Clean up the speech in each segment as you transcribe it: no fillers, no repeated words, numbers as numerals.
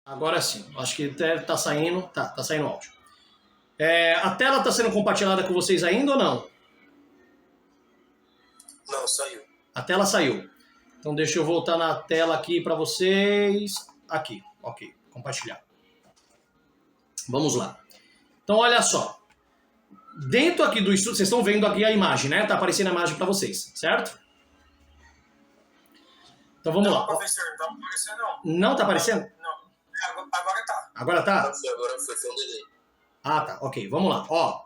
Agora sim, acho que tá saindo, tá saindo áudio. A tela está sendo compartilhada com vocês ainda ou não? Não, saiu. A tela saiu. Então deixa eu voltar na tela aqui para vocês. Aqui, ok, compartilhar. Vamos lá. Então olha só. Dentro aqui do estudo, vocês estão vendo aqui a imagem, né? Tá aparecendo a imagem para vocês, certo? Então vamos lá. Professor, não tá aparecendo não. Não tá aparecendo? Não. Agora tá. Agora tá? Agora foi um delay. Ah, tá. Ok, vamos lá. Ó.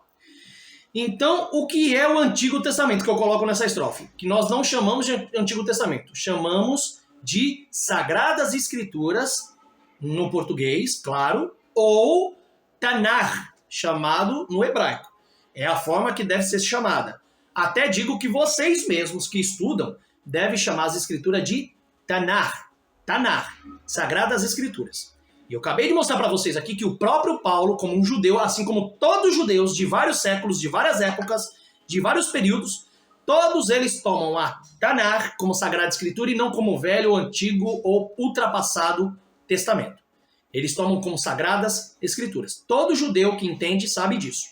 Então, o que é o Antigo Testamento que eu coloco nessa estrofe? Que nós não chamamos de Antigo Testamento. Chamamos de Sagradas Escrituras, no português, claro, ou Tanakh, chamado no hebraico. É a forma que deve ser chamada. Até digo que vocês mesmos que estudam devem chamar as escrituras de Tanakh. Tanakh, Sagradas Escrituras. E eu acabei de mostrar para vocês aqui que o próprio Paulo, como um judeu, assim como todos os judeus de vários séculos, de várias épocas, de vários períodos, todos eles tomam a Tanakh como Sagrada Escritura e não como Velho, Antigo ou ultrapassado Testamento. Eles tomam como Sagradas Escrituras. Todo judeu que entende sabe disso.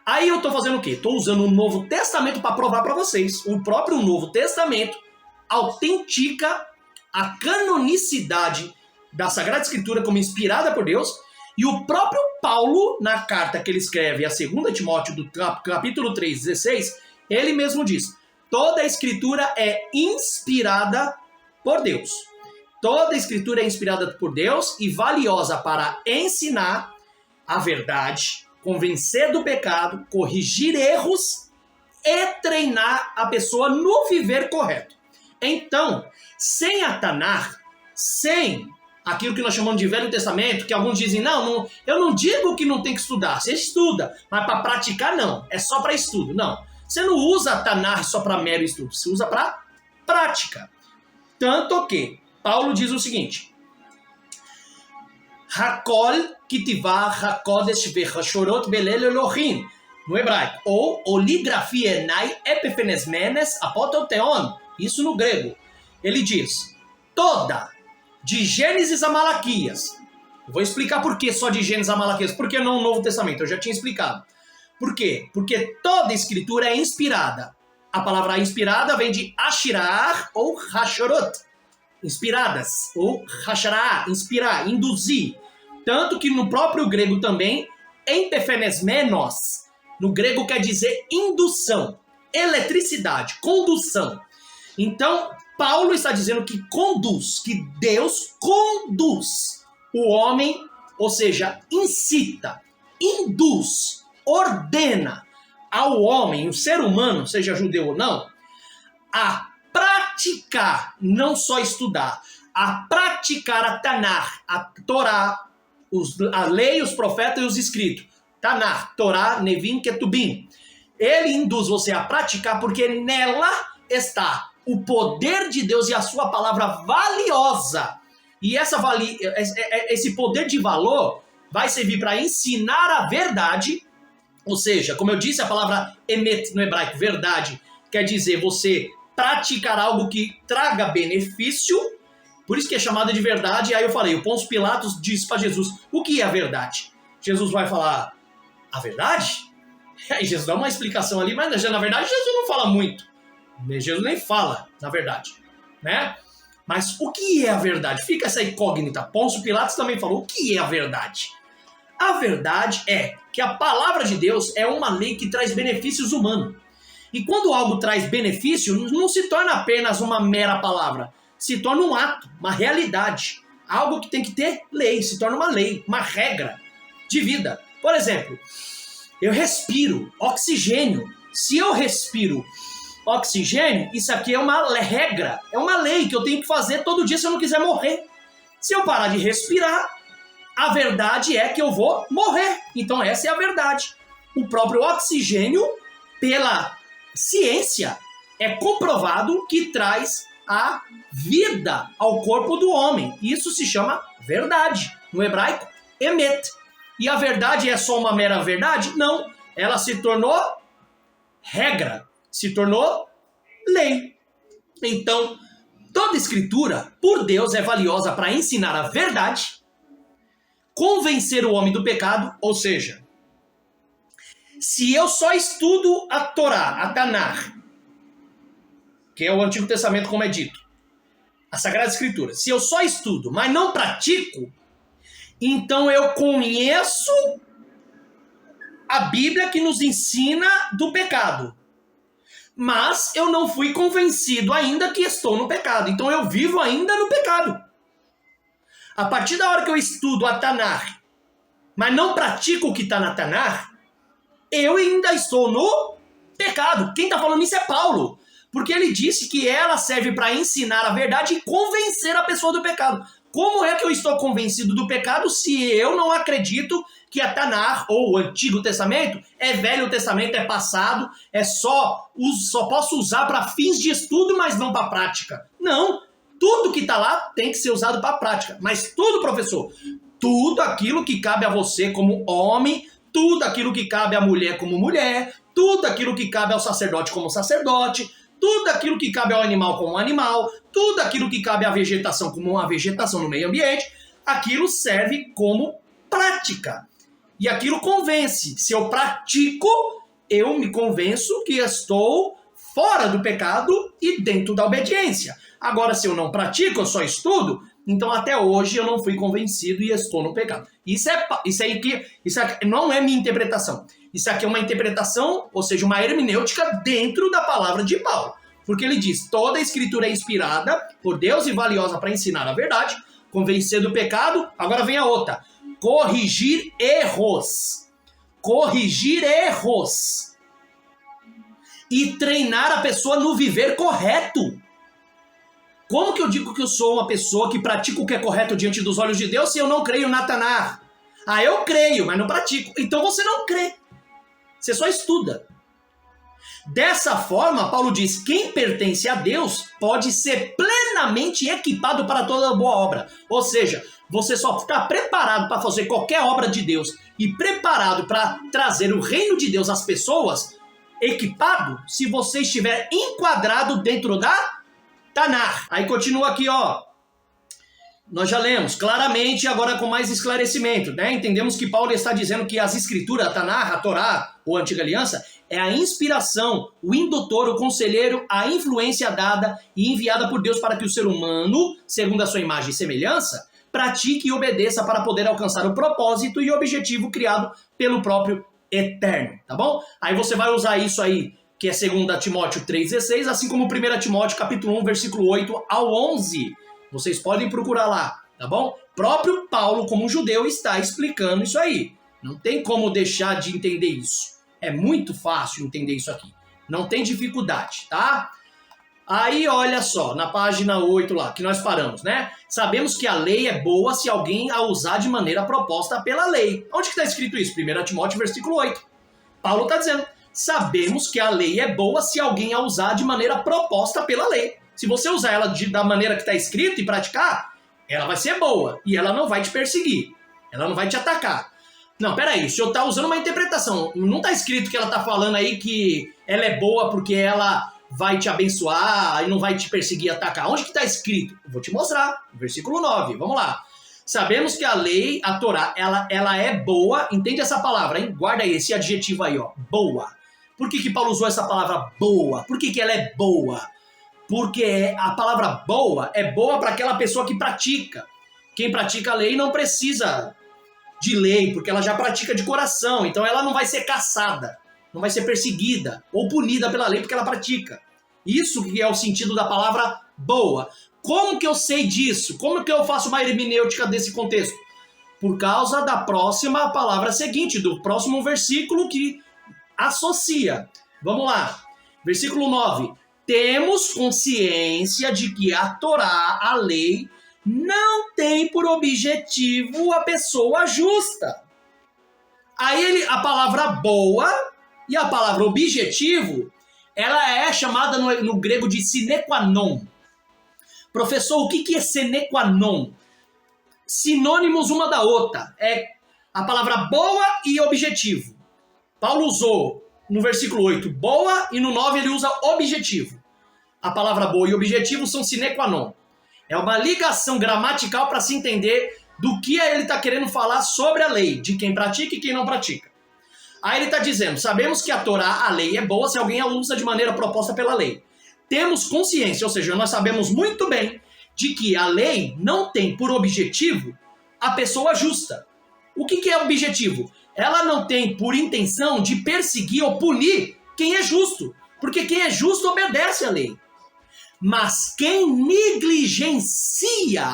Aí eu estou fazendo o quê? Estou usando o Novo Testamento para provar para vocês. O próprio Novo Testamento autentica a canonicidade da Sagrada Escritura como inspirada por Deus, e o próprio Paulo, na carta que ele escreve a 2 Timóteo, do capítulo 3, 16, ele mesmo diz, toda a Escritura é inspirada por Deus. Toda a Escritura é inspirada por Deus e valiosa para ensinar a verdade, convencer do pecado, corrigir erros e treinar a pessoa no viver correto. Então, sem a Tanakh, sem aquilo que nós chamamos de Velho Testamento, que alguns dizem, não, eu não digo que não tem que estudar, você estuda, mas para praticar não, é só para estudo, não. Você não usa a Tanakh só para mero estudo, você usa para prática. Tanto que Paulo diz o seguinte, Hakol kitivah hakodesh vechashorot belel Elohim, no hebraico, ou oligrafia enai epifenesmenes apototeon, isso no grego. Ele diz, toda, de Gênesis a Malaquias. Eu vou explicar por que só de Gênesis a Malaquias, por que não o Novo Testamento, eu já tinha explicado. Por quê? Porque toda escritura é inspirada. A palavra inspirada vem de ashirar ou hashorot, inspiradas, ou hashará, inspirar, induzir. Tanto que no próprio grego também, empefenesmenos, no grego quer dizer indução, eletricidade, condução. Então, Paulo está dizendo que conduz, que Deus conduz o homem, ou seja, incita, induz, ordena ao homem, o ser humano, seja judeu ou não, a praticar, não só estudar, a praticar a Tanakh, a Torá, a lei, os profetas e os escritos. Tanakh, Torá, Nevim, Ketubim. Ele induz você a praticar porque nela está o poder de Deus e a sua palavra valiosa. E esse poder de valor vai servir para ensinar a verdade. Ou seja, como eu disse, a palavra emet no hebraico, verdade, quer dizer você praticar algo que traga benefício. Por isso que é chamada de verdade. E aí eu falei, o Pôncio Pilatos disse para Jesus, o que é a verdade? Jesus vai falar, a verdade? Aí Jesus dá uma explicação ali, mas na verdade Jesus não fala muito. Jesus nem fala, na verdade, né? Mas o que é a verdade? Fica essa incógnita. Pôncio Pilatos também falou, o que é a verdade? A verdade é que a palavra de Deus é uma lei que traz benefícios humanos. E quando algo traz benefício, não se torna apenas uma mera palavra, se torna um ato, uma realidade. Algo que tem que ter lei, se torna uma lei, uma regra de vida. Por exemplo, eu respiro oxigênio. Se eu respiro oxigênio, isso aqui é uma regra, é uma lei que eu tenho que fazer todo dia se eu não quiser morrer. Se eu parar de respirar, a verdade é que eu vou morrer. Então essa é a verdade. O próprio oxigênio, pela ciência, é comprovado que traz a vida ao corpo do homem. Isso se chama verdade. No hebraico, emet. E a verdade é só uma mera verdade? Não. Ela se tornou regra. Se tornou lei. Então, toda escritura, por Deus, é valiosa para ensinar a verdade, convencer o homem do pecado, ou seja, se eu só estudo a Torá, a Tanakh, que é o Antigo Testamento, como é dito, a Sagrada Escritura, se eu só estudo, mas não pratico, então eu conheço a Bíblia que nos ensina do pecado. Mas eu não fui convencido ainda que estou no pecado. Então eu vivo ainda no pecado. A partir da hora que eu estudo a Tanakh, mas não pratico o que está na Tanakh, eu ainda estou no pecado. Quem está falando isso é Paulo. Porque ele disse que ela serve para ensinar a verdade e convencer a pessoa do pecado. Como é que eu estou convencido do pecado se eu não acredito que a Tanakh, ou o Antigo Testamento, é Velho Testamento, é passado, só posso usar para fins de estudo, mas não para prática? Não, tudo que está lá tem que ser usado para prática. Mas tudo, professor, tudo aquilo que cabe a você como homem, tudo aquilo que cabe à mulher como mulher, tudo aquilo que cabe ao sacerdote como sacerdote, tudo aquilo que cabe ao animal como um animal, tudo aquilo que cabe à vegetação como uma vegetação no meio ambiente, aquilo serve como prática. E aquilo convence. Se eu pratico, eu me convenço que estou fora do pecado e dentro da obediência. Agora, se eu não pratico, eu só estudo, então até hoje eu não fui convencido e estou no pecado. Isso aqui não é minha interpretação. Isso aqui é uma interpretação, ou seja, uma hermenêutica dentro da palavra de Paulo. Porque ele diz, toda a escritura é inspirada por Deus e valiosa para ensinar a verdade, convencer do pecado. Agora vem a outra. Corrigir erros. Corrigir erros. E treinar a pessoa no viver correto. Como que eu digo que eu sou uma pessoa que pratica o que é correto diante dos olhos de Deus se eu não creio na Tanakh? Ah, eu creio, mas não pratico. Então você não crê. Você só estuda. Dessa forma, Paulo diz, quem pertence a Deus pode ser plenamente equipado para toda boa obra. Ou seja, você só está preparado para fazer qualquer obra de Deus e preparado para trazer o reino de Deus às pessoas, equipado, se você estiver enquadrado dentro da Tanakh. Aí continua aqui, ó. Nós já lemos claramente, agora com mais esclarecimento, né? Entendemos que Paulo está dizendo que as escrituras, a Tanakh, a Torá, ou a Antiga Aliança, é a inspiração, o indutor, o conselheiro, a influência dada e enviada por Deus para que o ser humano, segundo a sua imagem e semelhança, pratique e obedeça para poder alcançar o propósito e objetivo criado pelo próprio Eterno, tá bom? Aí você vai usar isso aí, que é 2 Timóteo 3,16, assim como 1 Timóteo capítulo 1, versículo 8 ao 11. Vocês podem procurar lá, tá bom? Próprio Paulo, como judeu, está explicando isso aí. Não tem como deixar de entender isso. É muito fácil entender isso aqui. Não tem dificuldade, tá? Aí, olha só, na página 8 lá, que nós paramos, né? Sabemos que a lei é boa se alguém a usar de maneira proposta pela lei. Onde que está escrito isso? 1 Timóteo, versículo 8. Paulo está dizendo, sabemos que a lei é boa se alguém a usar de maneira proposta pela lei. Se você usar ela da maneira que está escrito e praticar, ela vai ser boa e ela não vai te perseguir. Ela não vai te atacar. Não, peraí, o senhor está usando uma interpretação. Não está escrito que ela está falando aí que ela é boa porque ela vai te abençoar e não vai te perseguir e atacar. Onde que está escrito? Eu vou te mostrar. Versículo 9, vamos lá. Sabemos que a lei, a Torá, ela é boa. Entende essa palavra, hein? Guarda aí esse adjetivo aí, ó. Boa. Por que Paulo usou essa palavra boa? Por que ela é boa? Porque a palavra boa é boa para aquela pessoa que pratica. Quem pratica a lei não precisa de lei, porque ela já pratica de coração. Então ela não vai ser caçada, não vai ser perseguida ou punida pela lei porque ela pratica. Isso que é o sentido da palavra boa. Como que eu sei disso? Como que eu faço uma hermenêutica desse contexto? Por causa da próxima palavra seguinte, do próximo versículo que associa. Vamos lá. Versículo 9. Temos consciência de que a Torá, a lei, não tem por objetivo a pessoa justa. Aí a palavra boa e a palavra objetivo, ela é chamada no grego de sine qua non. Professor, o que é sine qua non? Sinônimos uma da outra. É a palavra boa e objetivo. Paulo usou no versículo 8 boa e no 9 ele usa objetivo. A palavra boa e objetivo são sine qua non. É uma ligação gramatical para se entender do que ele está querendo falar sobre a lei, de quem pratica e quem não pratica. Aí ele está dizendo, sabemos que a Torá, a lei, é boa se alguém a usa de maneira proposta pela lei. Temos consciência, ou seja, nós sabemos muito bem de que a lei não tem por objetivo a pessoa justa. O que é objetivo? Ela não tem por intenção de perseguir ou punir quem é justo, porque quem é justo obedece à lei. Mas quem negligencia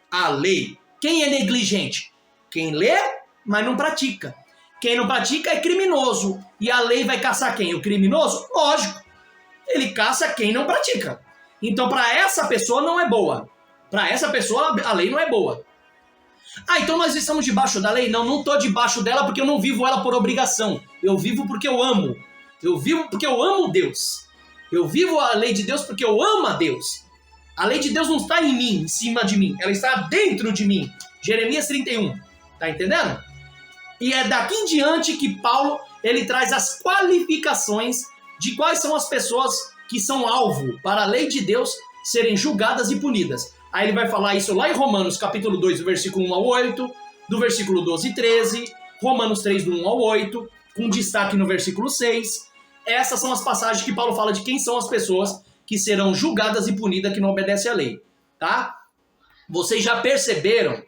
a lei, quem é negligente? Quem lê, mas não pratica. Quem não pratica é criminoso. E a lei vai caçar quem? O criminoso? Lógico. Ele caça quem não pratica. Então, para essa pessoa não é boa. Para essa pessoa, a lei não é boa. Ah, então nós estamos debaixo da lei? Não, não estou debaixo dela porque eu não vivo ela por obrigação. Eu vivo porque eu amo. Eu vivo porque eu amo Deus. Eu vivo a lei de Deus porque eu amo a Deus. A lei de Deus não está em mim, em cima de mim. Ela está dentro de mim. Jeremias 31. Tá entendendo? E é daqui em diante que Paulo ele traz as qualificações de quais são as pessoas que são alvo para a lei de Deus serem julgadas e punidas. Aí ele vai falar isso lá em Romanos capítulo 2, do versículo 1 ao 8, do versículo 12 e 13, Romanos 3, do 1 ao 8, com destaque no versículo 6. Essas são as passagens que Paulo fala de quem são as pessoas que serão julgadas e punidas que não obedecem à lei. Tá? Vocês já perceberam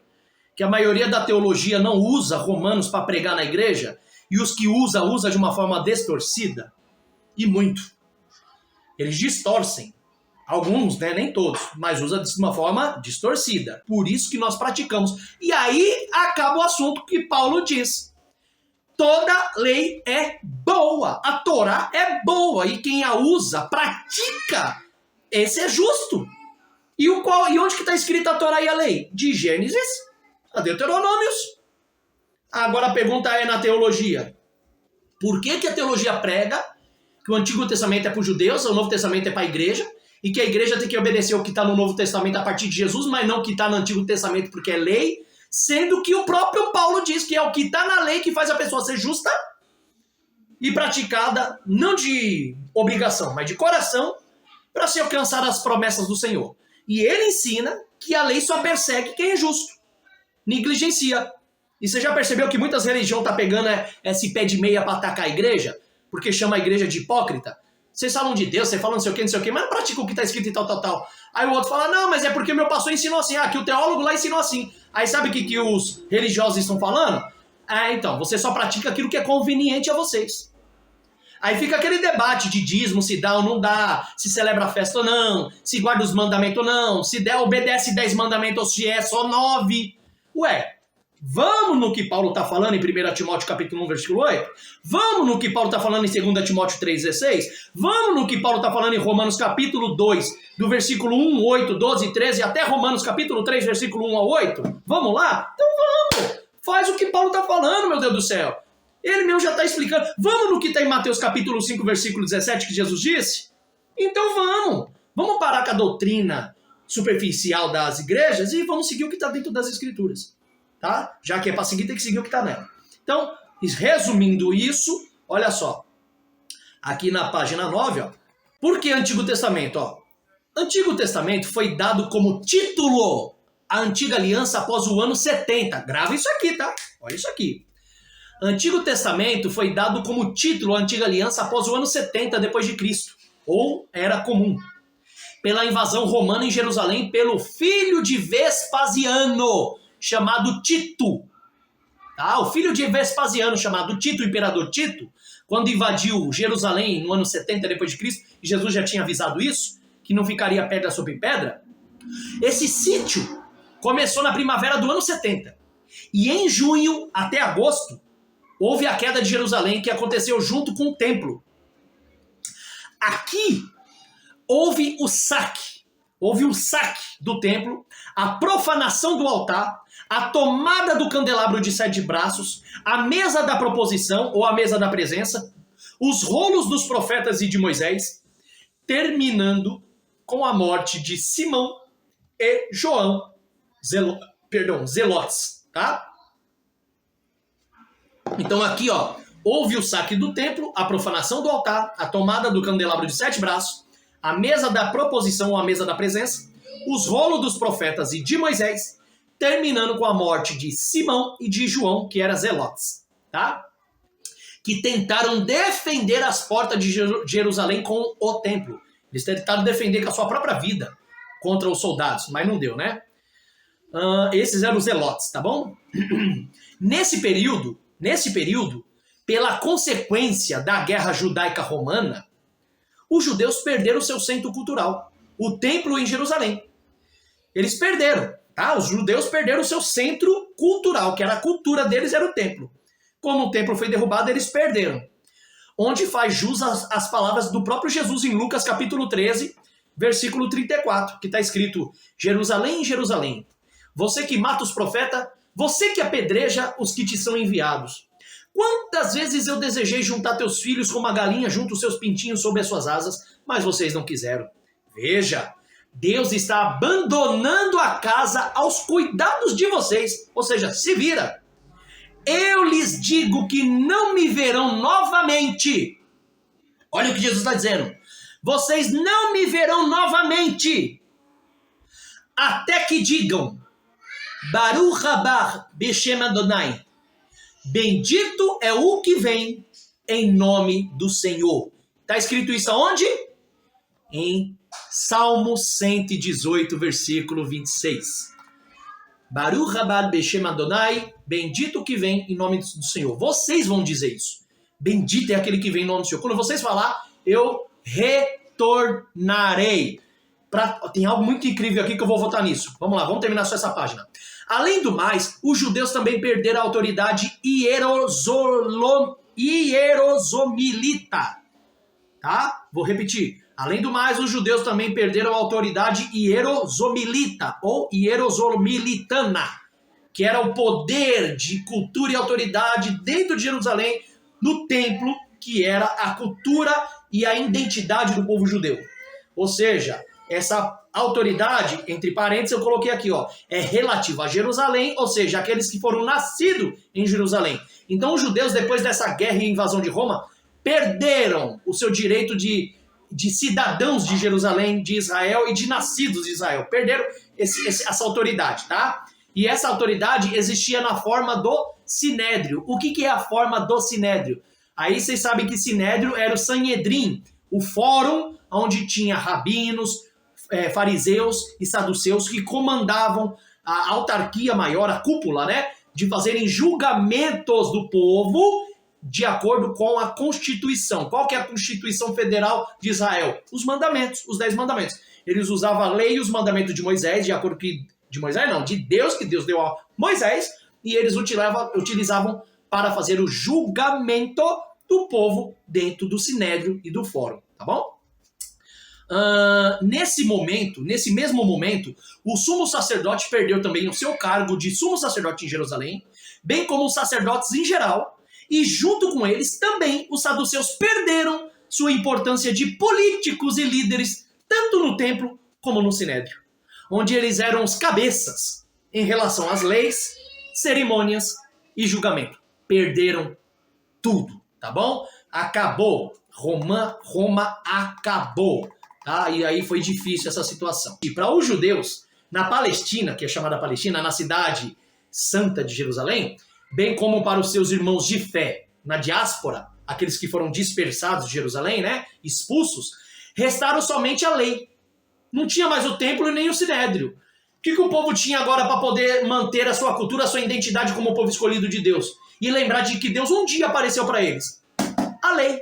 que a maioria da teologia não usa Romanos para pregar na igreja? E os que usa de uma forma distorcida? E muito. Eles distorcem. Alguns, né? Nem todos, mas usa de uma forma distorcida. Por isso que nós praticamos. E aí acaba o assunto que Paulo diz. Toda lei é boa. A Torá é boa. E quem a usa, pratica, esse é justo. E onde que está escrita a Torá e a lei? De Gênesis a Deuteronômios. Agora a pergunta é na teologia. Por que a teologia prega que o Antigo Testamento é para os judeus, o Novo Testamento é para a igreja, e que a igreja tem que obedecer o que está no Novo Testamento a partir de Jesus, mas não o que está no Antigo Testamento porque é lei, sendo que o próprio Paulo diz que é o que está na lei que faz a pessoa ser justa e praticada, não de obrigação, mas de coração, para se alcançar as promessas do Senhor. E ele ensina que a lei só persegue quem é justo, negligencia. E você já percebeu que muitas religiões estão pegando esse pé de meia para atacar a igreja? Porque chama a igreja de hipócrita? Vocês falam de Deus, você fala não sei o que, mas não pratica o que está escrito e tal. Aí o outro fala, não, mas é porque meu pastor ensinou assim, que o teólogo lá ensinou assim. Aí sabe o que os religiosos estão falando? Então, você só pratica aquilo que é conveniente a vocês. Aí fica aquele debate de dízimo, se dá ou não dá, se celebra a festa ou não, se guarda os mandamentos ou não, se obedece 10 mandamentos ou se é só 9. Ué, vamos no que Paulo está falando em 1 Timóteo capítulo 1, versículo 8? Vamos no que Paulo está falando em 2 Timóteo 3,16? Vamos no que Paulo está falando em Romanos capítulo 2, do versículo 1, 8, 12, 13, até Romanos capítulo 3, versículo 1 ao 8? Vamos lá? Então vamos! Faz o que Paulo está falando, meu Deus do céu. Ele mesmo já está explicando. Vamos no que está em Mateus capítulo 5, versículo 17, que Jesus disse? Então vamos! Vamos parar com a doutrina superficial das igrejas e vamos seguir o que está dentro das escrituras. Tá? Já que é para seguir, tem que seguir o que está nela. Então, resumindo isso, olha só. Aqui na página 9, ó. Por que Antigo Testamento? Ó? Antigo Testamento foi dado como título à Antiga Aliança após o ano 70. Grava isso aqui, tá? Olha isso aqui. Antigo Testamento foi dado como título à Antiga Aliança após o ano 70 depois de Cristo. Ou era comum. Pela invasão romana em Jerusalém pelo filho de Vespasiano, chamado Tito. Tá? O filho de Vespasiano, chamado Tito, o imperador Tito, quando invadiu Jerusalém no ano 70 depois de Cristo, e Jesus já tinha avisado isso, que não ficaria pedra sobre pedra, esse sítio começou na primavera do ano 70. E em junho até agosto, houve a queda de Jerusalém, que aconteceu junto com o templo. Aqui, houve o saque do templo, a profanação do altar, a tomada do candelabro de 7 braços, a mesa da proposição, ou a mesa da presença, os rolos dos profetas e de Moisés, terminando com a morte de Simão e João, zelotes, tá? Então aqui, ó, houve o saque do templo, a profanação do altar, a tomada do candelabro de 7 braços, a mesa da proposição ou a mesa da presença, os rolos dos profetas e de Moisés, terminando com a morte de Simão e de João, que eram zelotes, tá? Que tentaram defender as portas de Jerusalém com o templo. Eles tentaram defender com a sua própria vida contra os soldados, mas não deu, né? Esses eram os zelotes, tá bom? Nesse período, pela consequência da guerra judaica romana, os judeus perderam seu centro cultural, o templo em Jerusalém. Eles perderam, tá? Os judeus perderam seu centro cultural, que era a cultura deles, era o templo. Como o templo foi derrubado, eles perderam. Onde faz jus as palavras do próprio Jesus em Lucas capítulo 13, versículo 34, que está escrito: Jerusalém, Jerusalém, você que mata os profetas, você que apedreja os que te são enviados. Quantas vezes eu desejei juntar teus filhos como a galinha junta os seus pintinhos sobre as suas asas, mas vocês não quiseram. Veja, Deus está abandonando a casa aos cuidados de vocês, ou seja, se vira. Eu lhes digo que não me verão novamente. Olha o que Jesus está dizendo. Vocês não me verão novamente, até que digam: Baruch haba b'shem Adonai. Bendito é o que vem em nome do Senhor. Está escrito isso aonde? Em Salmo 118, versículo 26. Baruch haba b'shem Adonai. Bendito o que vem em nome do Senhor. Vocês vão dizer isso. Bendito é aquele que vem em nome do Senhor. Quando vocês falar, eu retornarei. Tem algo muito incrível aqui que eu vou votar nisso. Vamos lá, vamos terminar só essa página. Além do mais, os judeus também perderam a autoridade hierosomilita. Tá? Vou repetir. Além do mais, os judeus também perderam a autoridade hierosomilita ou hierosomilitana, que era o poder de cultura e autoridade dentro de Jerusalém, no templo, que era a cultura e a identidade do povo judeu. Ou seja, essa autoridade, entre parênteses, eu coloquei aqui, ó, é relativa a Jerusalém, ou seja, aqueles que foram nascidos em Jerusalém. Então os judeus, depois dessa guerra e invasão de Roma, perderam o seu direito de cidadãos de Jerusalém, de Israel e de nascidos de Israel. Perderam essa autoridade, tá? E essa autoridade existia na forma do Sinédrio. O que é a forma do Sinédrio? Aí vocês sabem que Sinédrio era o Sanhedrin, o fórum onde tinha rabinos, fariseus e saduceus que comandavam a autarquia maior, a cúpula, né? De fazerem julgamentos do povo de acordo com a Constituição. Qual que é a Constituição Federal de Israel? Os mandamentos, os 10 mandamentos. Eles usavam a lei e os mandamentos de Moisés, de acordo com... De Moisés não, de Deus, que Deus deu a Moisés, e eles utilizavam para fazer o julgamento do povo dentro do Sinédrio e do Fórum, tá bom? Nesse mesmo momento, o sumo sacerdote perdeu também o seu cargo de sumo sacerdote em Jerusalém, bem como os sacerdotes em geral, e junto com eles também os saduceus perderam sua importância de políticos e líderes, tanto no templo como no Sinédrio, onde eles eram os cabeças em relação às leis, cerimônias e julgamento. Perderam tudo, tá bom? Acabou. Roma acabou. Tá? E aí foi difícil essa situação. E para os judeus, na Palestina, que é chamada Palestina, na cidade santa de Jerusalém, bem como para os seus irmãos de fé na diáspora, aqueles que foram dispersados de Jerusalém, né, expulsos, restaram somente a lei. Não tinha mais o templo e nem o Sinédrio. O que o povo tinha agora para poder manter a sua cultura, a sua identidade como povo escolhido de Deus? E lembrar de que Deus um dia apareceu para eles? A lei,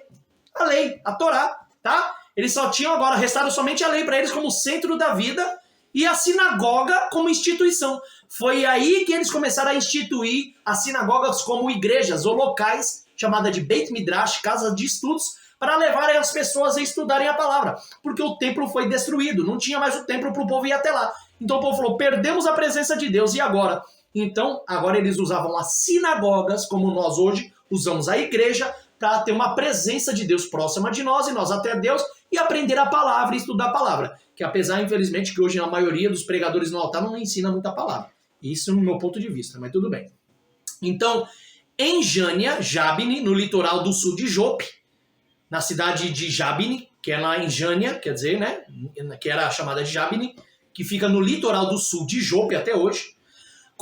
a Torá, tá? Eles só tinham agora, restaram somente a lei para eles como centro da vida e a sinagoga como instituição. Foi aí que eles começaram a instituir as sinagogas como igrejas ou locais, chamada de Beit Midrash, casa de estudos, para levarem as pessoas a estudarem a palavra. Porque o templo foi destruído, não tinha mais o templo para o povo ir até lá. Então o povo falou, perdemos a presença de Deus, e agora? Então, agora eles usavam as sinagogas, como nós hoje usamos a igreja, para ter uma presença de Deus próxima de nós, e nós até Deus, e aprender a palavra e estudar a palavra. Que apesar, infelizmente, que hoje a maioria dos pregadores no altar não ensina muita palavra. Isso no meu ponto de vista, mas tudo bem. Então, em Jânia, Jabine, no litoral do sul de Jope, na cidade de Jabine, que é lá em Jânia, quer dizer, né, que era chamada de Jabine, que fica no litoral do sul de Jope até hoje,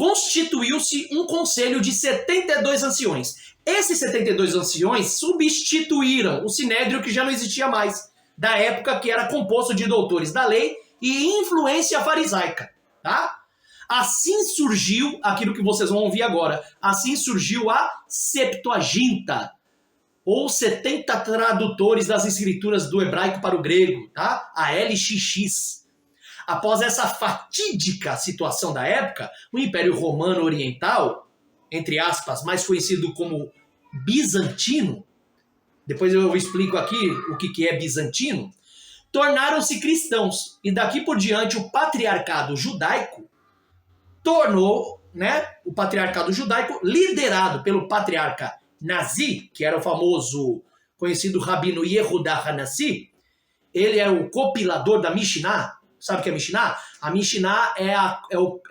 constituiu-se um conselho de 72 anciões. Esses 72 anciões substituíram o sinédrio, que já não existia mais, da época, que era composto de doutores da lei e influência farisaica, tá? Assim surgiu aquilo que vocês vão ouvir agora. Assim surgiu a Septuaginta, ou 70 tradutores das escrituras do hebraico para o grego, tá? A LXX. Após essa fatídica situação da época, o Império Romano Oriental, entre aspas, mais conhecido como bizantino, depois eu explico aqui o que é bizantino, tornaram-se cristãos. E daqui por diante o patriarcado judaico tornou, né, o patriarcado judaico, liderado pelo patriarca Nazi, que era o famoso, conhecido rabino Yehudá Hanassi. Ele é o compilador da Mishnah. Sabe o que é Mishnah? A Mishnah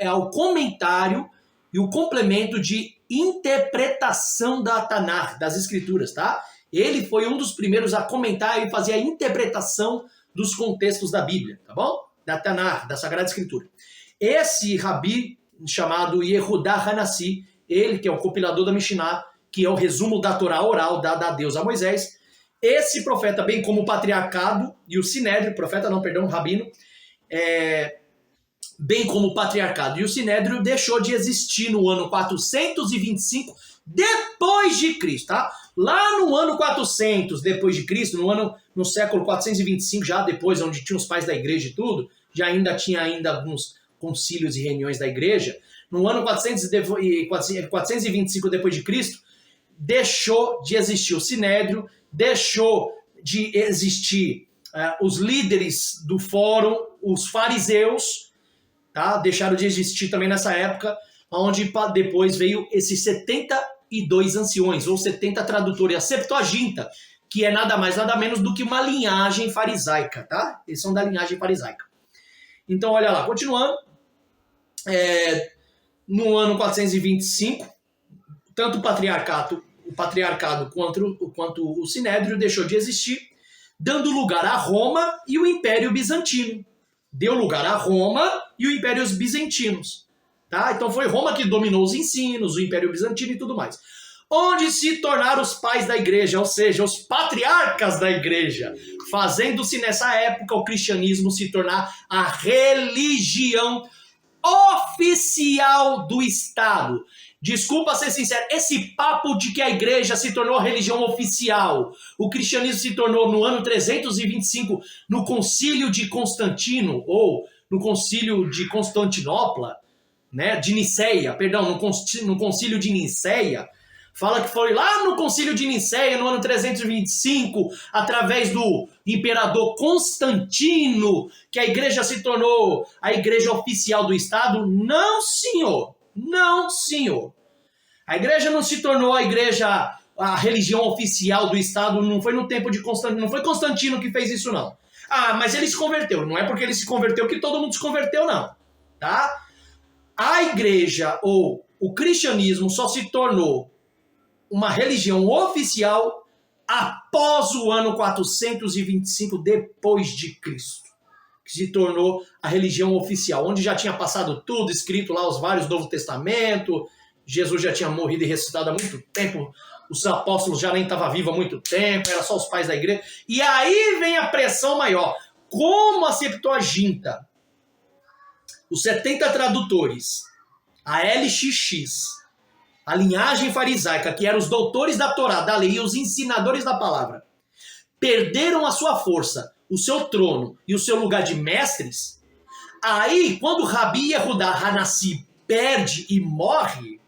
é o comentário e o complemento de interpretação da Tanakh, das escrituras, tá? Ele foi um dos primeiros a comentar e fazer a interpretação dos contextos da Bíblia, tá bom? Da Tanakh, da Sagrada Escritura. Esse rabi, chamado Yehudá Hanassi, ele que é o compilador da Mishnah, que é o resumo da Torá oral dada a Deus a Moisés, esse profeta, bem como o patriarcado e o sinédrio, o rabino, bem como o patriarcado e o sinédrio, deixou de existir no ano 425 depois de Cristo, tá? Lá no ano 400 depois de Cristo, no século 425, já depois, onde tinha os pais da igreja e tudo, já ainda tinha alguns concílios e reuniões da igreja. No ano 425 depois de Cristo, deixou de existir o sinédrio, deixou de existir os líderes do fórum, os fariseus, tá? Deixaram de existir também nessa época, onde depois veio esses 72 anciões, ou 70 tradutores, a Septuaginta, que é nada mais, nada menos do que uma linhagem farisaica, tá? Eles são da linhagem farisaica. Então, olha lá, continuando. No ano 425, tanto o patriarcado quanto o sinédrio deixou de existir, dando lugar a Roma e o Império Bizantino. Deu lugar a Roma e o Império Bizantinos. Tá? Então foi Roma que dominou os ensinos, o Império Bizantino e tudo mais. Onde se tornaram os pais da igreja, ou seja, os patriarcas da igreja, fazendo-se nessa época o cristianismo se tornar a religião oficial do Estado. Desculpa ser sincero, esse papo de que a igreja se tornou a religião oficial, o cristianismo se tornou no ano 325 no concílio de Constantino, ou no concílio de Constantinopla, né, de Niceia, perdão, no concílio de Niceia, fala que foi lá no concílio de Niceia, no ano 325, através do imperador Constantino, que a igreja se tornou a igreja oficial do Estado. Não, senhor. Não, senhor. A igreja não se tornou a religião oficial do Estado, não foi no tempo de Constantino, não foi Constantino que fez isso, não. Ah, mas ele se converteu. Não é porque ele se converteu que todo mundo se converteu, não. Tá? A igreja, ou o cristianismo, só se tornou uma religião oficial após o ano 425 depois de Cristo, que se tornou a religião oficial, onde já tinha passado tudo, escrito lá os vários Novo Testamento, Jesus já tinha morrido e ressuscitado há muito tempo, os apóstolos já nem estavam vivos há muito tempo, era só os pais da igreja. E aí vem a pressão maior. Como a Septuaginta, os 70 tradutores, a LXX, a linhagem farisaica, que eram os doutores da Torá, da lei e os ensinadores da palavra, perderam a sua força, o seu trono e o seu lugar de mestres, aí, quando Rabi Yehudá Hanassi perde e morre,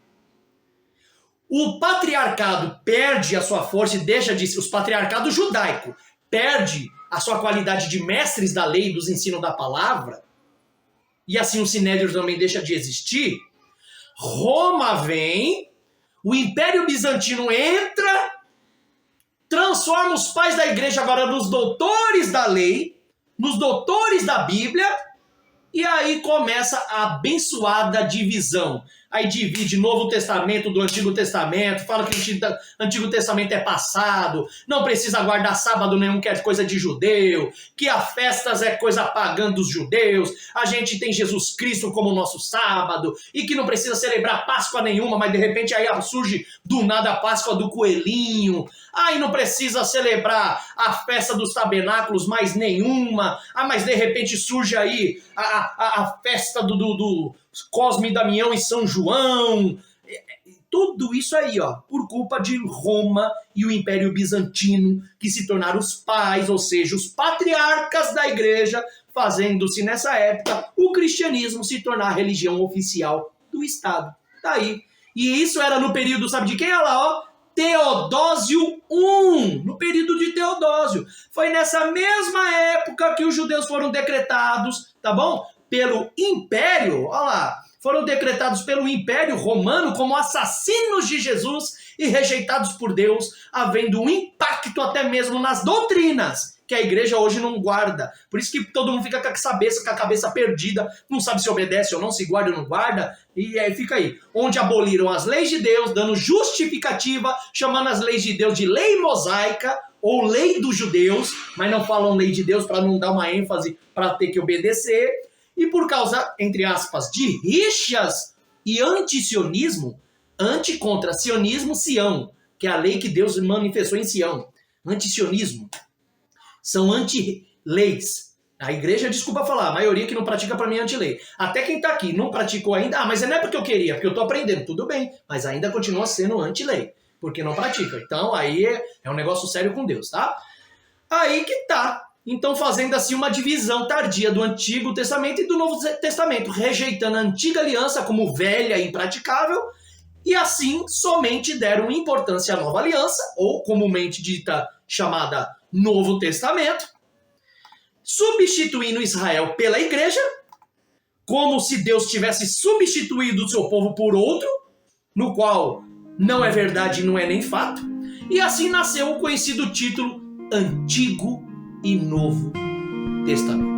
o patriarcado perde a sua força e deixa de ser, os patriarcados judaico perde a sua qualidade de mestres da lei e dos ensinos da palavra, e assim o sinédrio também deixa de existir. Roma vem, o Império Bizantino entra, transforma os pais da igreja agora nos doutores da lei, nos doutores da Bíblia, e aí começa a abençoada divisão, aí divide Novo Testamento do Antigo Testamento, fala que o Antigo Testamento é passado, não precisa guardar sábado nenhum, que é coisa de judeu, que as festas é coisa pagã dos judeus, a gente tem Jesus Cristo como nosso sábado, e que não precisa celebrar Páscoa nenhuma, mas de repente aí surge do nada a Páscoa do coelhinho, aí não precisa celebrar a festa dos tabernáculos mais nenhuma, mas de repente surge aí a festa do Cosme e Damião e São João. Tudo isso aí, ó, por culpa de Roma e o Império Bizantino, que se tornaram os pais, ou seja, os patriarcas da igreja, fazendo-se nessa época o cristianismo se tornar a religião oficial do Estado. Tá aí. E isso era no período, sabe de quem? Olha lá, ó, Teodósio I, no período de Teodósio. Foi nessa mesma época que os judeus foram decretados, tá bom? Pelo Império, olha lá, foram decretados pelo Império Romano como assassinos de Jesus e rejeitados por Deus, havendo um impacto até mesmo nas doutrinas que a igreja hoje não guarda. Por isso que todo mundo fica com a cabeça perdida, não sabe se obedece ou não, se guarda ou não guarda, e aí fica aí. Onde aboliram as leis de Deus, dando justificativa, chamando as leis de Deus de lei mosaica, ou lei dos judeus, mas não falam lei de Deus para não dar uma ênfase para ter que obedecer. E por causa, entre aspas, de rixas e antisionismo, anti contra sionismo, Sião, que é a lei que Deus manifestou em Sião. Antisionismo. São anti-leis. A igreja, desculpa falar, a maioria que não pratica para mim é anti-lei. Até quem está aqui não praticou ainda, mas não é porque eu queria, porque eu estou aprendendo, tudo bem, mas ainda continua sendo anti-lei, porque não pratica. Então aí é um negócio sério com Deus, tá? Aí que tá. Então fazendo assim uma divisão tardia do Antigo Testamento e do Novo Testamento, rejeitando a antiga aliança como velha e impraticável, e assim somente deram importância à nova aliança, ou comumente dita, chamada Novo Testamento, substituindo Israel pela igreja, como se Deus tivesse substituído o seu povo por outro, no qual não é verdade e não é nem fato, e assim nasceu o conhecido título Antigo e Novo Testamento.